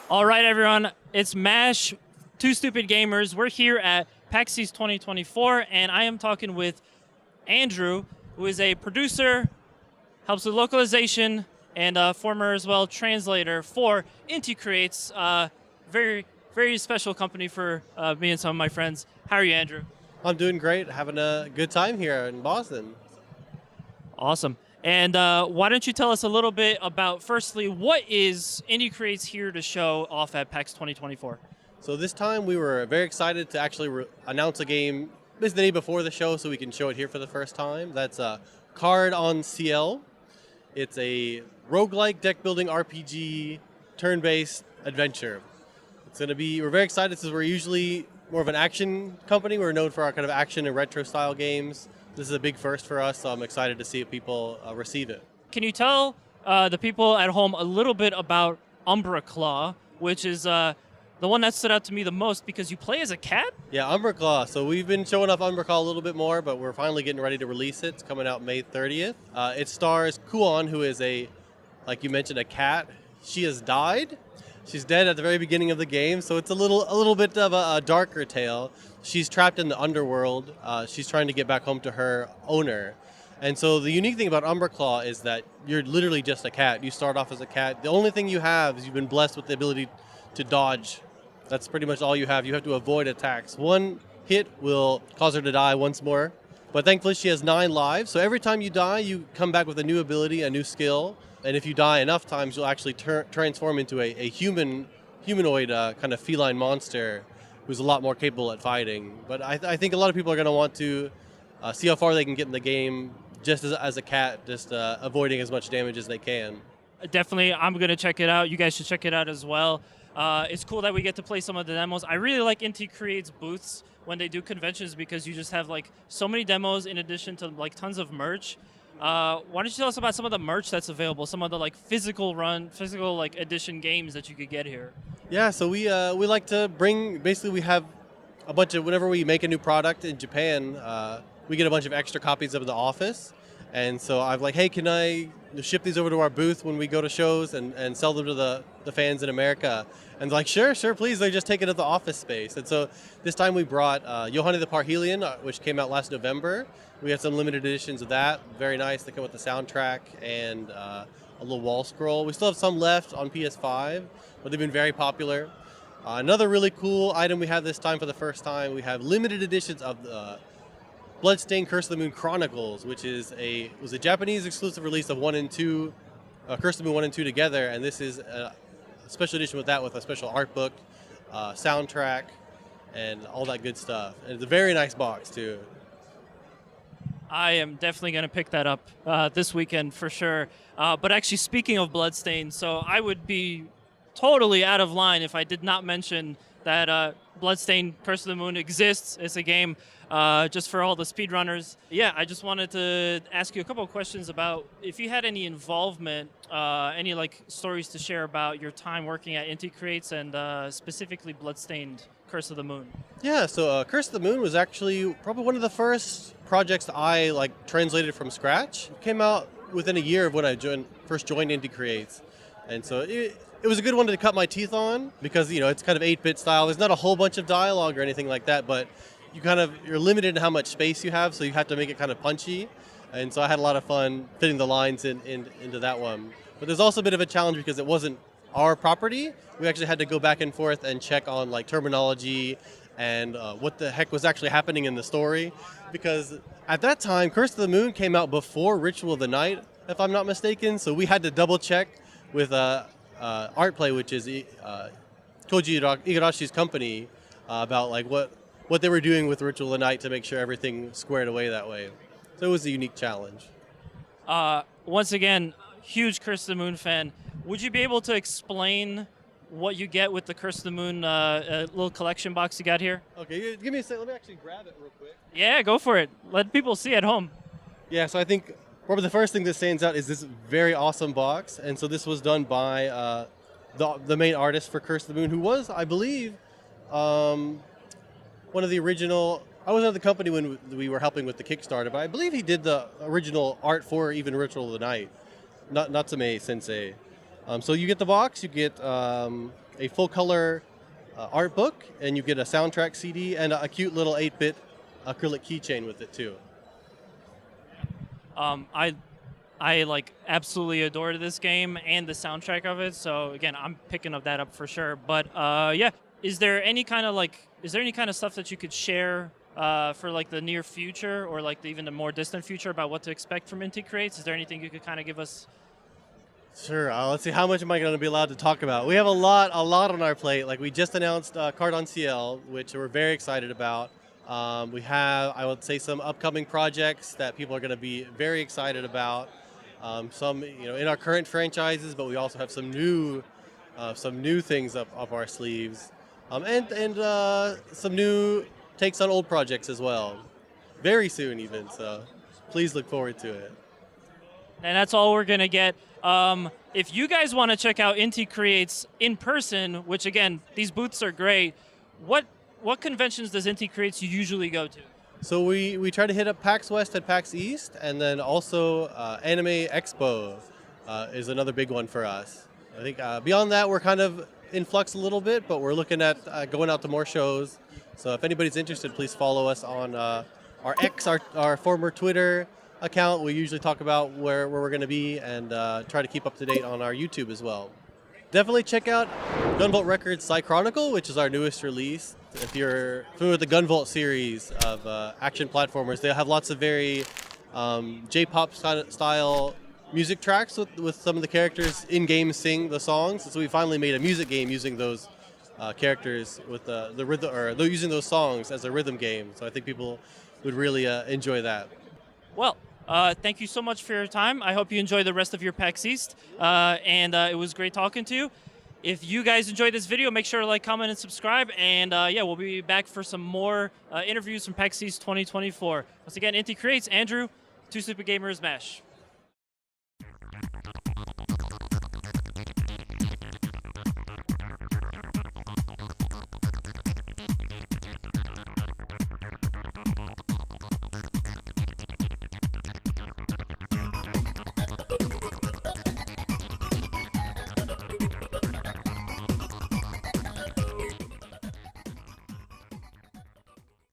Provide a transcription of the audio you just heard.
All right, everyone. It's MASH, Toostupidgamerz. We're here at PAX 2024, and I am talking with Andrew, who is a producer, helps with localization, and a former as well translator for Inti Creates. Very, very special company for me and some of my friends. How are you, Andrew? I'm doing great, having a good time here in Boston. Awesome. And why don't you tell us a little bit about, firstly, what is Inti Creates here to show off at PAX 2024? So this time we were very excited to actually announce a game the day before the show so we can show it here for the first time. That's Card-en-Ciel. It's a roguelike deck building RPG, turn-based adventure. It's going to be, we're very excited since we're usually more of an action company. We're known for our kind of action and retro style games. This is a big first for us, so I'm excited to see if people receive it. Can you tell the people at home a little bit about Overclocked, which is the one that stood out to me the most because you play as a cat? Yeah, Overclocked. So we've been showing off Overclocked a little bit more, but we're finally getting ready to release it. It's coming out May 30th. It stars Kuon, who is like you mentioned, a cat. She has died. She's dead at the very beginning of the game, so it's a little bit of a darker tale. She's trapped in the underworld. She's trying to get back home to her owner. And so the unique thing about Overclocked is that you're literally just a cat. You start off as a cat. The only thing you have is you've been blessed with the ability to dodge. That's pretty much all you have. You have to avoid attacks. One hit will cause her to die once more. But thankfully she has 9 lives, so every time you die, you come back with a new ability, a new skill. And if you die enough times, you'll actually transform into a humanoid kind of feline monster who's a lot more capable at fighting. But I think a lot of people are going to want to see how far they can get in the game just as a cat, just avoiding as much damage as they can. Definitely, I'm going to check it out. You guys should check it out as well. It's cool that we get to play some of the demos. I really like Inti Creates booths when they do conventions because you just have like so many demos in addition to like tons of merch. Why don't you tell us about some of the merch that's available, some of the like physical like edition games that you could get here? Yeah, so we like to bring, basically we have a bunch of, whenever we make a new product in Japan, we get a bunch of extra copies of the office. And so I'm like, hey, can I ship these over to our booth when we go to shows and sell them to the fans in America? And they're like, sure, please. They just take it at the office space. And so this time we brought Johanny the Parhelion, which came out last November. We had some limited editions of that. Very nice. They come with the soundtrack and a little wall scroll. We still have some left on PS5, but they've been very popular. Another really cool item we have this time for the first time, we have limited editions of the Bloodstained Curse of the Moon Chronicles, which was a Japanese exclusive release of 1 and 2, Curse of the Moon 1 and 2 together, and this is a special edition with that, with a special art book, soundtrack, and all that good stuff. And it's a very nice box too. I am definitely going to pick that up this weekend for sure. But actually, speaking of Bloodstained, so I would be totally out of line if I did not mention that Bloodstained Curse of the Moon exists. It's a game just for all the speedrunners. Yeah, I just wanted to ask you a couple of questions about if you had any involvement, any like stories to share about your time working at Inti Creates and specifically Bloodstained Curse of the Moon. Yeah, so Curse of the Moon was actually probably one of the first projects I translated from scratch. It came out within a year of when I first joined Inti Creates. And so it was a good one to cut my teeth on because, it's kind of 8-bit style. There's not a whole bunch of dialogue or anything like that, but you're limited in how much space you have, so you have to make it kind of punchy. And so I had a lot of fun fitting the lines into that one. But there's also a bit of a challenge because it wasn't our property. We actually had to go back and forth and check on terminology and what the heck was actually happening in the story. Because at that time, Curse of the Moon came out before Ritual of the Night, if I'm not mistaken. So we had to double check with Artplay, which is Koji Igarashi's company, about what they were doing with Ritual of the Night to make sure everything squared away that way. So it was a unique challenge. Once again, huge Curse of the Moon fan. Would you be able to explain what you get with the Curse of the Moon little collection box you got here? Okay, give me a second. Let me actually grab it real quick. Yeah, go for it. Let people see at home. Yeah, so I think probably the first thing that stands out is this very awesome box. And so this was done by the main artist for Curse of the Moon, who was, I believe, one of the original. I wasn't at the company when we were helping with the Kickstarter, but I believe he did the original art for even Ritual of the Night. Natsume Sensei. So you get the box, you get a full color art book, and you get a soundtrack CD and a cute little 8-bit acrylic keychain with it too. I like absolutely adored this game and the soundtrack of it. So again, I'm picking up that up for sure. But yeah, is there any kind of stuff that you could share for like the near future or like even the more distant future about what to expect from Inti Creates? Is there anything you could kind of give us? Sure. Let's see. How much am I going to be allowed to talk about? We have a lot on our plate. Like we just announced Card-en-Ciel, which we're very excited about. We have, I would say, some upcoming projects that people are going to be very excited about. Some, in our current franchises, but we also have some new things up our sleeves, and some new takes on old projects as well. Very soon, even. So, please look forward to it. And that's all we're going to get. If you guys want to check out Inti Creates in person, which again, these booths are great, what conventions does Inti Creates usually go to? So we try to hit up PAX West and PAX East, and then also Anime Expo is another big one for us. I think beyond that, we're kind of in flux a little bit, but we're looking at going out to more shows. So if anybody's interested, please follow us on our X, our former Twitter account. We usually talk about where we're going to be and try to keep up to date on our YouTube as well. Definitely check out Gunvolt Records Psy Chronicle, which is our newest release. If you're familiar with the Gunvolt series of action platformers, they have lots of very J-pop style music tracks with some of the characters in-game sing the songs. So we finally made a music game using those characters with the rhythm, or using those songs as a rhythm game. So I think people would really enjoy that. Well, thank you so much for your time. I hope you enjoy the rest of your PAX East, and it was great talking to you. If you guys enjoyed this video, make sure to like, comment, and subscribe. And yeah, we'll be back for some more interviews from PAX East 2024. Once again, Inti Creates, Andrew, Toostupidgamerz, MASH.